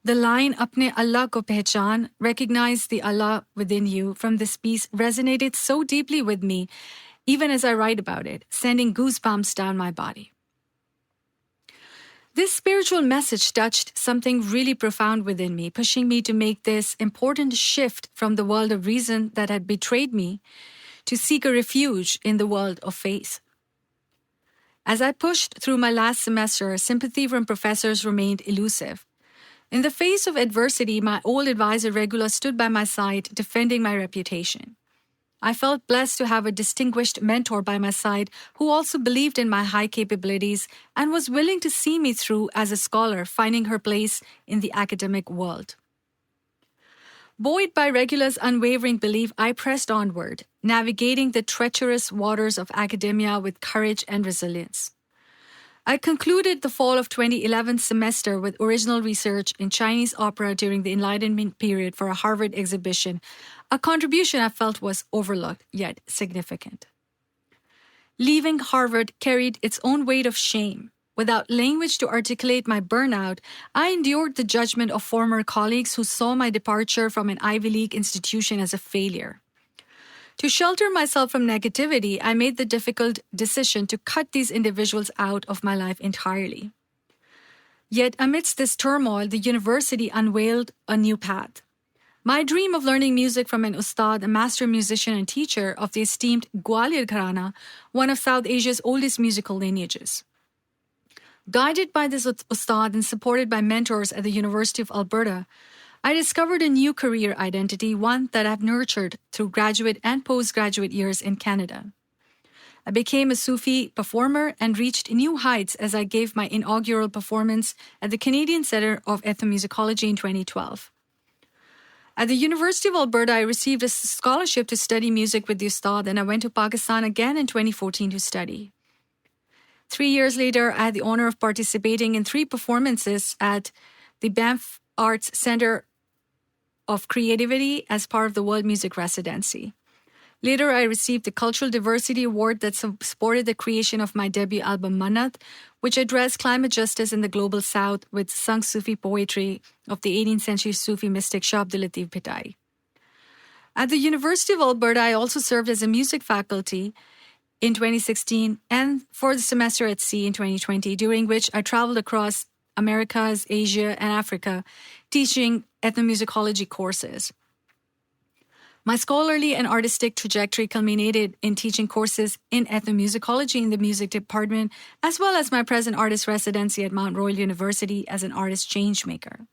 The line, Aapne Allah Ko Pehchan, recognize the Allah within you, from this piece resonated so deeply with me, even as I write about it, sending goosebumps down my body. This spiritual message touched something really profound within me, pushing me to make this important shift from the world of reason that had betrayed me to seek a refuge in the world of faith. As I pushed through my last semester, sympathy from professors remained elusive. In the face of adversity, my old advisor Regula stood by my side, defending my reputation. I felt blessed to have a distinguished mentor by my side who also believed in my high capabilities and was willing to see me through as a scholar, finding her place in the academic world. Buoyed by Regula's unwavering belief, I pressed onward, navigating the treacherous waters of academia with courage and resilience. I concluded the fall of 2011 semester with original research in Chinese opera during the Enlightenment period for a Harvard exhibition, a contribution I felt was overlooked yet significant. Leaving Harvard carried its own weight of shame. Without language to articulate my burnout, I endured the judgment of former colleagues who saw my departure from an Ivy League institution as a failure. To shelter myself from negativity, I made the difficult decision to cut these individuals out of my life entirely. Yet amidst this turmoil, the university unveiled a new path. My dream of learning music from an ustad, a master musician and teacher of the esteemed Gwalior Gharana, one of South Asia's oldest musical lineages. Guided by this ustad and supported by mentors at the University of Alberta, I discovered a new career identity, one that I've nurtured through graduate and postgraduate years in Canada. I became a Sufi performer and reached new heights as I gave my inaugural performance at the Canadian Centre of Ethnomusicology in 2012. At the University of Alberta, I received a scholarship to study music with the ustad, and I went to Pakistan again in 2014 to study. 3 years later, I had the honor of participating in 3 performances at the Banff Arts Centre of Creativity as part of the World Music Residency. Later, I received the Cultural Diversity Award that supported the creation of my debut album Mannat, which addressed climate justice in the global south with sung Sufi poetry of the 18th century Sufi mystic Shah Abdul Latif Bhitai. At the University of Alberta, I also served as a music faculty in 2016 and for the semester at sea in 2020, during which I traveled across Americas, Asia, and Africa, teaching ethnomusicology courses. My scholarly and artistic trajectory culminated in teaching courses in ethnomusicology in the music department, as well as my present artist residency at Mount Royal University as an artist changemaker.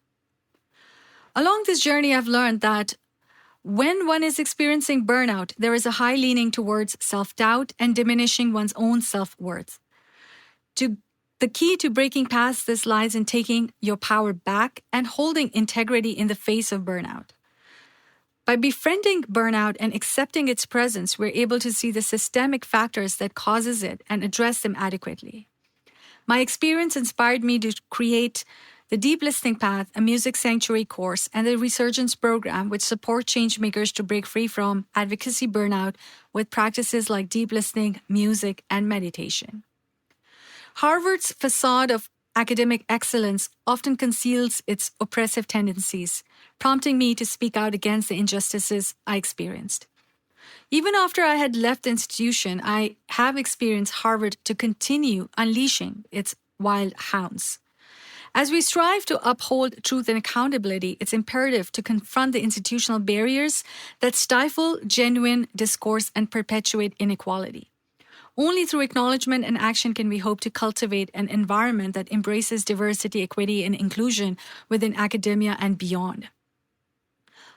Along this journey, I've learned that when one is experiencing burnout, there is a high leaning towards self-doubt and diminishing one's own self-worth. The key to breaking past this lies in taking your power back and holding integrity in the face of burnout. By befriending burnout and accepting its presence, we're able to see the systemic factors that causes it and address them adequately. My experience inspired me to create the Deep Listening Path, a music sanctuary course, and the Resurgence program, which support changemakers to break free from advocacy burnout with practices like deep listening, music, and meditation. Harvard's facade of academic excellence often conceals its oppressive tendencies, prompting me to speak out against the injustices I experienced. Even after I had left the institution, I have experienced Harvard to continue unleashing its wild hounds. As we strive to uphold truth and accountability, it's imperative to confront the institutional barriers that stifle genuine discourse and perpetuate inequality. Only through acknowledgement and action can we hope to cultivate an environment that embraces diversity, equity, and inclusion within academia and beyond.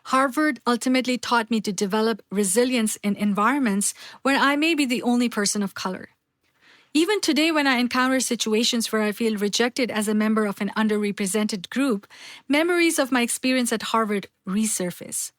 Harvard ultimately taught me to develop resilience in environments where I may be the only person of color. Even today, when I encounter situations where I feel rejected as a member of an underrepresented group, memories of my experience at Harvard resurface.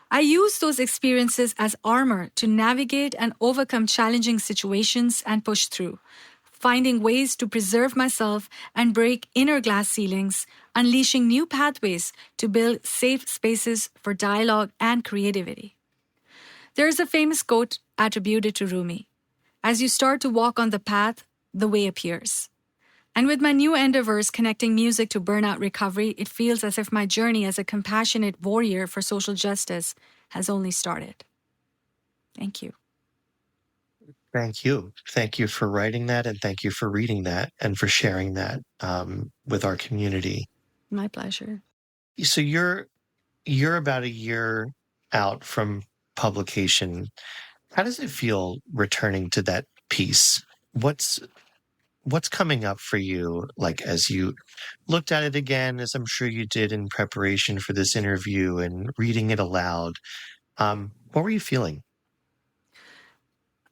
I use those experiences as armor to navigate and overcome challenging situations and push through, finding ways to preserve myself and break inner glass ceilings, unleashing new pathways to build safe spaces for dialogue and creativity. There is a famous quote attributed to Rumi: "As you start to walk on the path, the way appears." And with my new endeavors connecting music to burnout recovery, it feels as if my journey as a compassionate warrior for social justice has only started. Thank you. Thank you. Thank you for writing that, and thank you for reading that and for sharing that with our community. My pleasure. So you're about a year out from publication. How does it feel returning to that piece? What's coming up for you, like as you looked at it again, as I'm sure you did in preparation for this interview and reading it aloud? What were you feeling?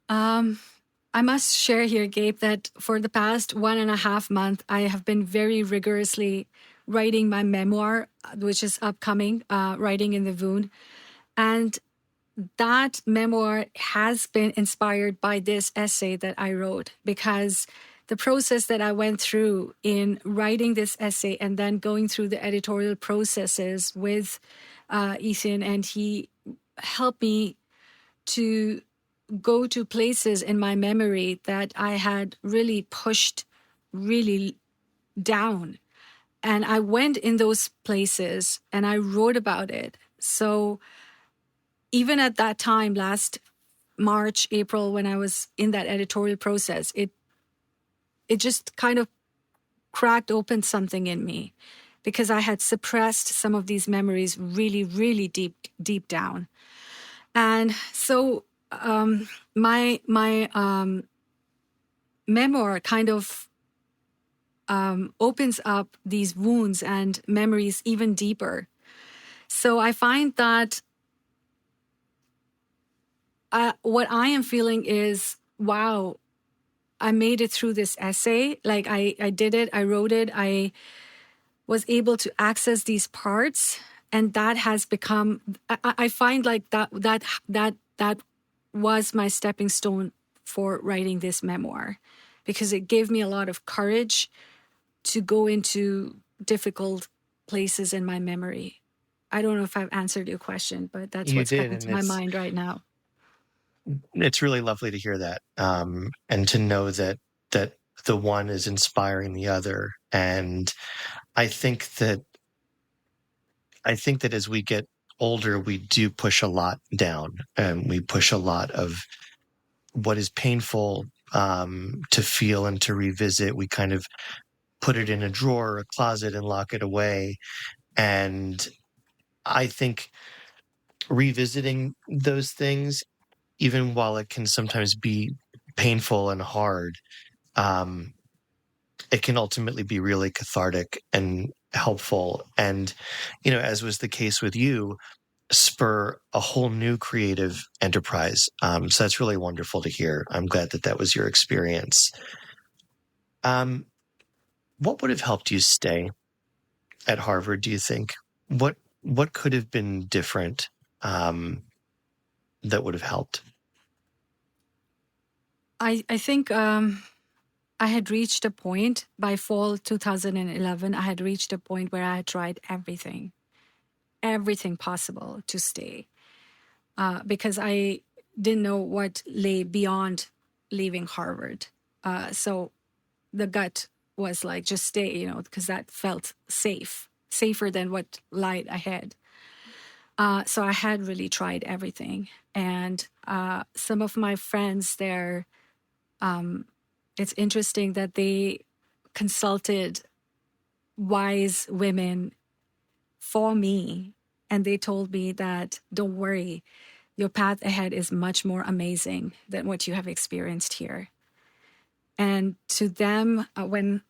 I must share here, Gabe, that for the past 1.5 months, I have been very rigorously writing my memoir, which is upcoming, Writing in the Wound. And that memoir has been inspired by this essay that I wrote, because the process that I went through in writing this essay and then going through the editorial processes with Ethan, and he helped me to go to places in my memory that I had really pushed really down. And I went in those places and I wrote about it. So even at that time, last March, April, when I was in that editorial process, it just kind of cracked open something in me, because I had suppressed some of these memories really, really deep down. And so my memoir kind of opens up these wounds and memories even deeper. So I find that what I am feeling is, wow, I made it through this essay. Like I did it, I wrote it, I was able to access these parts, and that has become, I find like that was my stepping stone for writing this memoir, because it gave me a lot of courage to go into difficult places in my memory. I don't know if I've answered your question, but that's You what's did, coming and to my mind right now. it's really lovely to hear that, and to know that the one is inspiring the other. And I think that as we get older, we do push a lot down, and we push a lot of what is painful to feel and to revisit. We kind of put it in a drawer or a closet and lock it away. And I think revisiting those things, even while it can sometimes be painful and hard, um, it can ultimately be really cathartic and helpful. And, as was the case with you, spur a whole new creative enterprise. So that's really wonderful to hear. I'm glad that that was your experience. What would have helped you stay at Harvard, do you think? What could have been different that would have helped? I think I had reached a point by fall 2011. I had reached a point where I had tried everything possible to stay, because I didn't know what lay beyond leaving Harvard. So the gut was like, just stay, because that felt safer than what lied ahead. So I had really tried everything. And some of my friends there, it's interesting that they consulted wise women for me. And they told me that, don't worry, Your path ahead is much more amazing than what you have experienced here. And to them, when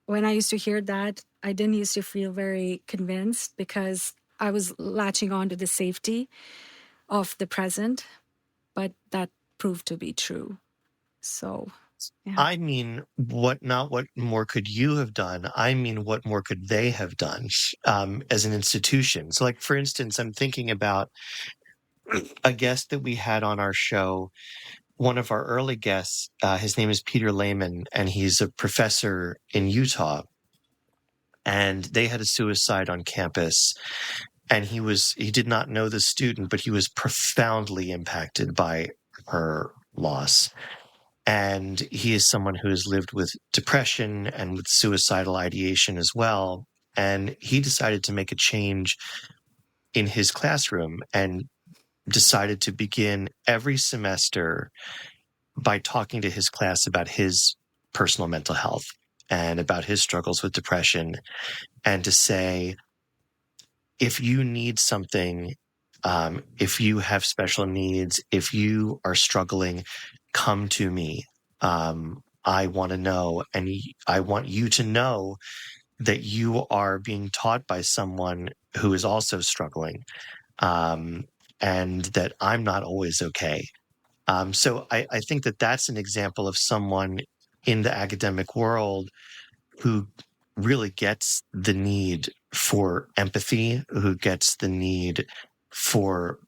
I used to hear that, I didn't used to feel very convinced because I was latching on to the safety of the present, but that proved to be true. So, yeah. I mean, not what more could you have done? I mean, what more could they have done as an institution? So, like, for instance, I'm thinking about a guest that we had on our show. One of our early guests, his name is Peter Lehman, and he's a professor in Utah. And they had a suicide on campus. And he did not know the student, but he was profoundly impacted by her loss. And he is someone who has lived with depression and with suicidal ideation as well. And he decided to make a change in his classroom and decided to begin every semester by talking to his class about his personal mental health and about his struggles with depression, and to say, if you need something, if you have special needs, if you are struggling, come to me. I want to know, and I want you to know that you are being taught by someone who is also struggling, and that I'm not always okay. So I think that that's an example of someone in the academic world who really gets the need for empathy, who gets the need for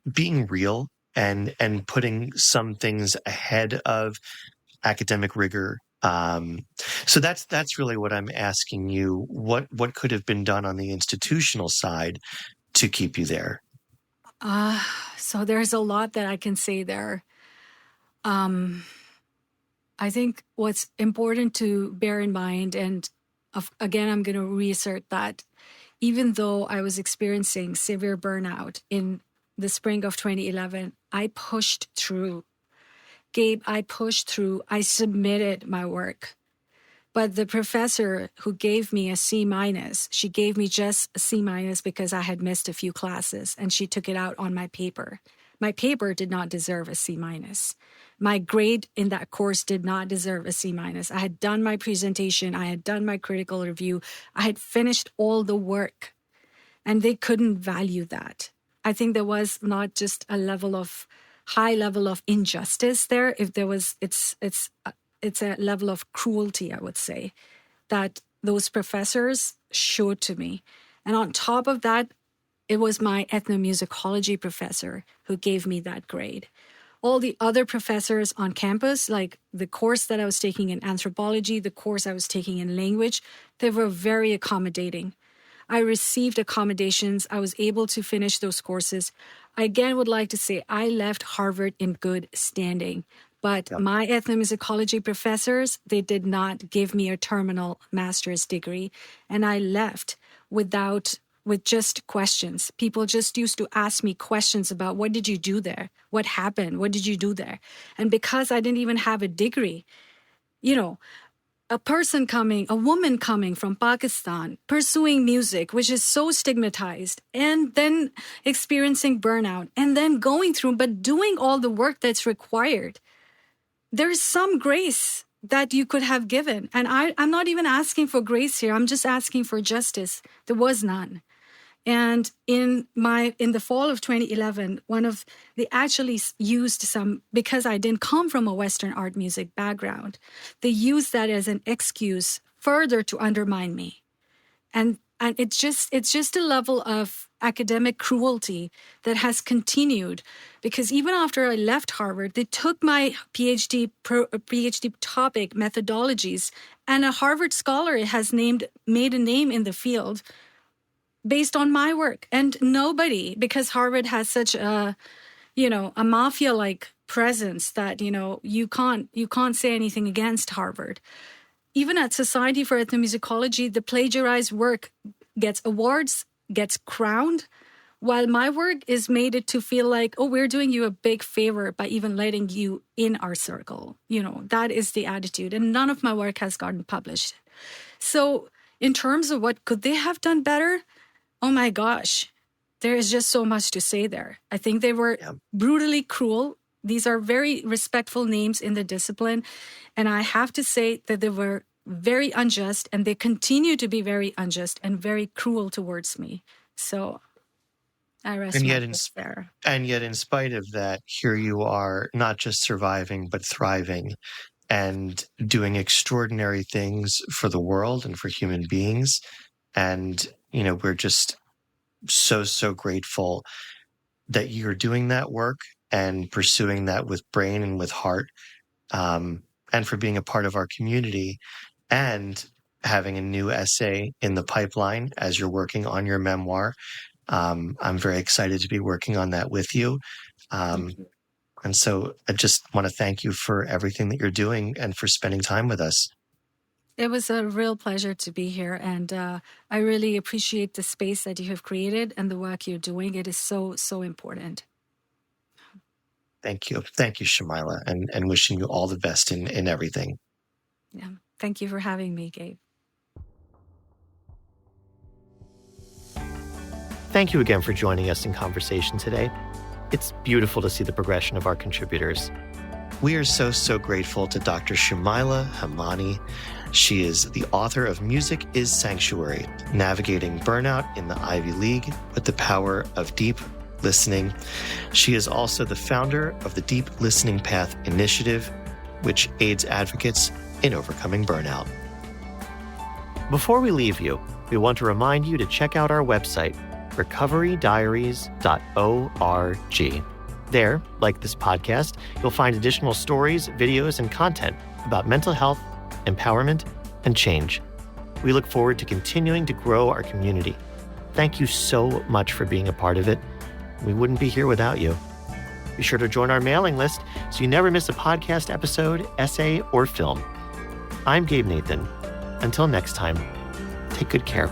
being real and putting some things ahead of academic rigor. So that's really what I'm asking you. What could have been done on the institutional side to keep you there? So there's a lot that I can say there. I think what's important to bear in mind, and again, I'm going to reassert that even though I was experiencing severe burnout in the spring of 2011, I pushed through. Gabe, I pushed through. I submitted my work. But the professor who gave me a C minus, she gave me just a C minus because I had missed a few classes, and she took it out on my paper. My paper did not deserve a C minus. My grade in that course did not deserve a C minus. I had done my presentation. I had done my critical review. I had finished all the work, and they couldn't value that. I think there was not just a high level of injustice there. If there was, it's a level of cruelty, I would say, that those professors showed to me. And on top of that, it was my ethnomusicology professor who gave me that grade. All the other professors on campus, like the course that I was taking in anthropology, the course I was taking in language, they were very accommodating. I received accommodations. I was able to finish those courses. I again would like to say I left Harvard in good standing. But my ethnomusicology professors, they did not give me a terminal master's degree. And I left with just questions. People just used to ask me questions about, what did you do there? What happened? What did you do there? And because I didn't even have a degree, a woman coming from Pakistan, pursuing music, which is so stigmatized, and then experiencing burnout, and then going through, but doing all the work that's required. There's some grace that you could have given. And I'm not even asking for grace here. I'm just asking for justice. There was none. And in the fall of 2011, they actually used some, because I didn't come from a Western art music background, they used that as an excuse further to undermine me. And it's just a level of academic cruelty that has continued, because even after I left Harvard, they took my PhD topic methodologies, and a Harvard scholar has made a name in the field based on my work. And nobody, because Harvard has such a mafia-like presence that, you can't say anything against Harvard. Even at Society for Ethnomusicology, the plagiarized work gets awards, gets crowned, while my work is made it to feel like, oh, we're doing you a big favor by even letting you in our circle. That is the attitude. And none of my work has gotten published. So in terms of what could they have done better? Oh my gosh. there is just so much to say there. I think they were brutally cruel. These are very respectful names in the discipline. And I have to say that they were very unjust, and they continue to be very unjust and very cruel towards me. So I rest my case there. And yet, in spite of that, here you are, not just surviving, but thriving and doing extraordinary things for the world and for human beings. And, we're just so grateful that you're doing that work and pursuing that with brain and with heart, and for being a part of our community and having a new essay in the pipeline as you're working on your memoir. I'm very excited to be working on that with you. And so I just want to thank you for everything that you're doing and for spending time with us. It was a real pleasure to be here, and I really appreciate the space that you have created and the work you're doing. It is so important. Thank you. Thank you, Shumaila, and wishing you all the best in everything. Yeah. Thank you for having me, Gabe. Thank you again for joining us in conversation today. It's beautiful to see the progression of our contributors. We are so grateful to Dr. Shumaila Hemani. She is the author of Music is Sanctuary, Navigating Burnout in the Ivy League with the Power of Deep Listening. She is also the founder of the Deep Listening Path Initiative, which aids advocates in overcoming burnout. Before we leave you, we want to remind you to check out our website, recoverydiaries.org. There, like this podcast, you'll find additional stories, videos, and content about mental health, empowerment, and change. We look forward to continuing to grow our community. Thank you so much for being a part of it. We wouldn't be here without you. Be sure to join our mailing list so you never miss a podcast episode, essay, or film. I'm Gabe Nathan. Until next time, take good care.